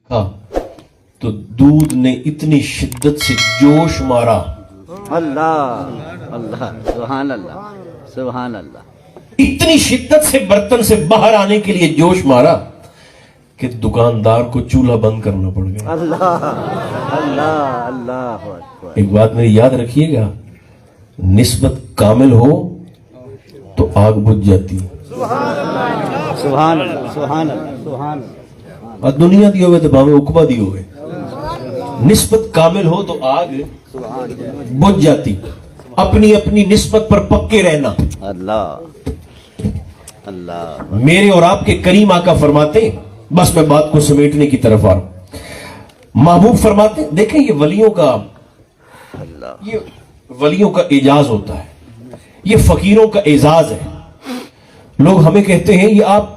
ہاں تو دودھ نے اتنی شدت سے جوش مارا, اللہ اللہ سبحان اللہ سبحان اللہ, اتنی شدت سے برتن سے باہر آنے کے لیے جوش مارا کہ دکاندار کو چولہا بند کرنا پڑ گیا. اللہ اللہ اللہ اکبر. ایک بات میری یاد رکھیے گا, نسبت کامل ہو تو آگ بجھ جاتی ہے. سبحان اللہ سبحان اللہ سبحان اللہ. اور دنیا دی ہوئے تو باویں اقبا دی ہوئے, نسبت کامل ہو تو آگ بجھ جاتی. اپنی اپنی نسبت پر پکے رہنا. اللہ اللہ. میرے اور آپ کے کریم آقا فرماتے ہیں, بس میں بات کو سمیٹنے کی طرف آ رہا ہوں, محبوب فرماتے ہیں, دیکھیں یہ ولیوں کا اعجاز ہوتا ہے, یہ فقیروں کا اعزاز ہے. لوگ ہمیں کہتے ہیں یہ آپ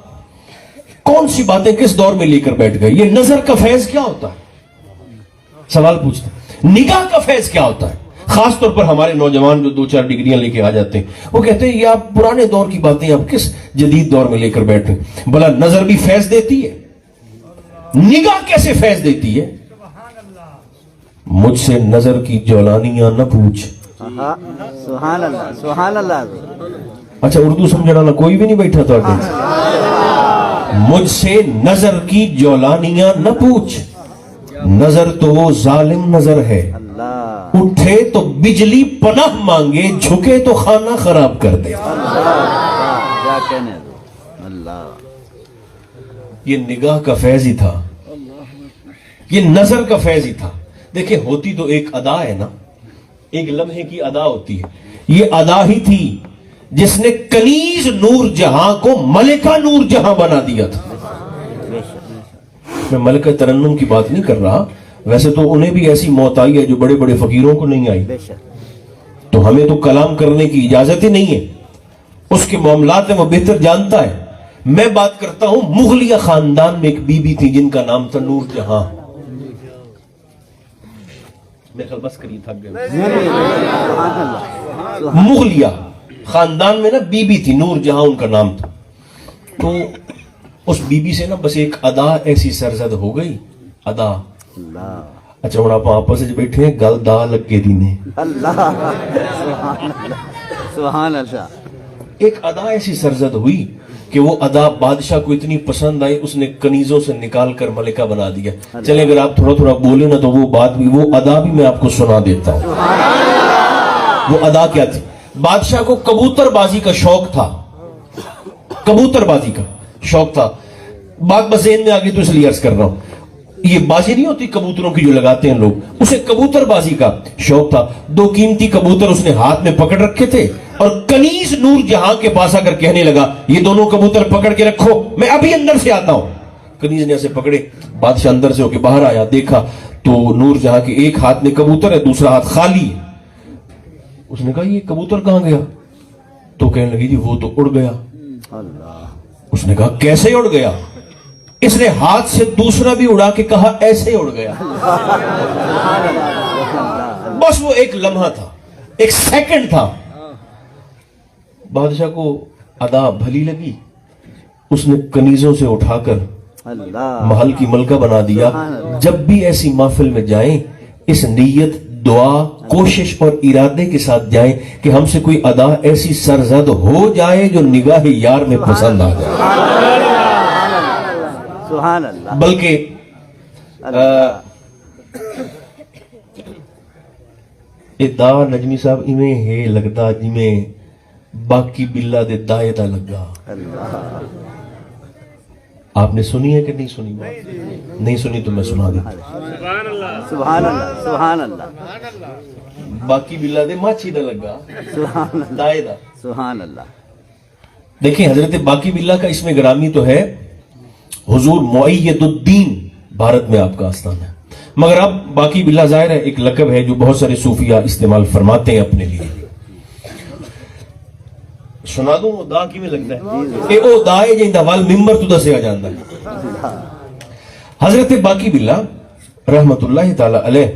کون سی باتیں کس دور میں لے کر بیٹھ گئے, یہ نظر کا فیض کیا ہوتا ہے؟ سوال پوچھتے ہیں, نگاہ کا فیض کیا ہوتا ہے؟ خاص طور پر ہمارے نوجوان جو 2-4 ڈگریاں لے کے آ جاتے ہیں, وہ کہتے ہیں یہ آپ پرانے دور کی باتیں آپ کس جدید دور میں لے کر بیٹھے ہیں؟ بھلا نظر بھی فیض دیتی ہے, نگاہ کیسے فیض دیتی ہے؟ مجھ سے نظر کی جولانیاں نہ پوچھ. سبحان اللہ سبحان اللہ. اچھا اردو سمجھنے والا کوئی بھی نہیں بیٹھا تھا. مجھ سے نظر کی جولانیاں نہ پوچھ, نظر تو وہ ظالم نظر ہے, اٹھے تو بجلی پناہ مانگے, جھکے تو خانہ خراب کر دے. کیا کہنے دو اللہ. یہ نگاہ کا فیض ہی تھا, یہ نظر کا فیض ہی تھا. دیکھیں ہوتی تو ایک ادا ہے نا, ایک لمحے کی ادا ہوتی ہے. یہ ادا ہی تھی جس نے کنیز نور جہاں کو ملکہ نور جہاں بنا دیا تھا. میں ملکہ ترنم کی بات نہیں کر رہا, ویسے تو انہیں بھی ایسی موت آئی ہے جو بڑے بڑے فقیروں کو نہیں آئی, تو ہمیں تو کلام کرنے کی اجازت ہی نہیں ہے. اس کے معاملات میں وہ بہتر جانتا ہے. میں بات کرتا ہوں مغلیہ خاندان میں ایک بی بی تھی جن کا نام تھا نور جہاں. بس کریے تھک گئے. مغلیہ خاندان میں نا بی بی تھی, نور جہاں ان کا نام تھا. تو اس بی بی سے نا بس ایک ادا ایسی سرزد ہو گئی, ادا. اچھا ہوں آپ آپس بیٹھے ہیں, گل دا لگے دی نے اللہ سبحان اللہ. ایک ادا ایسی سرزد ہوئی کہ وہ ادا بادشاہ کو اتنی پسند آئی, اس نے کنیزوں سے نکال کر ملکہ بنا دیا. چلیں اگر آپ تھوڑا تھوڑا بولے نا تو وہ بات بھی, وہ ادا بھی میں آپ کو سنا دیتا ہوں. وہ ادا کیا تھی؟ بادشاہ کو کبوتر بازی کا شوق تھا, کبوتر بازی کا شوق تھا. بات بذہن میں آگے تو اس لیے عرض کر رہا ہوں, یہ بازی نہیں ہوتی کبوتروں کی جو لگاتے ہیں لوگ, اسے کبوتر بازی کا شوق تھا. 2 قیمتی کبوتر اس نے ہاتھ میں پکڑ رکھے تھے اور کنیز نور جہاں کے پاس آ کر کہنے لگا یہ دونوں کبوتر پکڑ کے رکھو, میں ابھی اندر سے آتا ہوں. کنیز نے اسے پکڑے, بادشاہ اندر سے ہو کے باہر آیا, دیکھا تو نور جہاں کے ایک ہاتھ میں کبوتر ہے, دوسرا ہاتھ خالی ہے. اس نے کہا یہ کبوتر کہاں گیا؟ تو کہنے لگی جی وہ تو اڑ گیا. اس نے کہا کیسے اڑ گیا؟ اس نے ہاتھ سے دوسرا بھی اڑا کے کہا ایسے اڑ گیا. بس وہ ایک لمحہ تھا, ایک سیکنڈ تھا. بادشاہ کو ادا بھلی لگی, اس نے کنیزوں سے اٹھا کر محل کی ملکہ بنا دیا. جب بھی ایسی محفل میں جائیں اس نیت, دعا, کوشش اور ارادے کے ساتھ جائیں کہ ہم سے کوئی ادا ایسی سرزد ہو جائے جو نگاہ یار میں پسند آ جائے. سبحان اللہ. بلکہ دا نجمی صاحب ایویں ہے لگتا جویں باقی بلا دے دائے دا لگا. آپ نے سنی ہے کہ نہیں سنی؟ نہیں سنی تو میں سنا دیتا. سبحان اللہ سبحان اللہ. باقی بلا دے ماچھی دا لگا, دائے دا. سبحان اللہ. دیکھیں حضرت باقی بلا کا اس میں گرامی تو ہے حضور معید الدین, بھارت میں آپ کا آستان ہے. مگر اب باقی بلا ظاہر ہے ایک لقب ہے جو بہت سارے صوفیہ استعمال فرماتے ہیں اپنے لیے. سنا دوں وہ دا کی میں لگتا ہے اے او دائے جائیں دا وال ممبر تو دسے آ جاندہ ہے. حضرت باقی بلا رحمت اللہ تعالی علیہ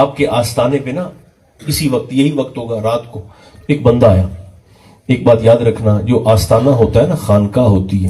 آپ کے آستانے پہ نا اسی وقت, یہی وقت ہوگا رات کو, ایک بندہ آیا. ایک بات یاد رکھنا, جو آستانہ ہوتا ہے نا خانقاہ ہوتی ہے,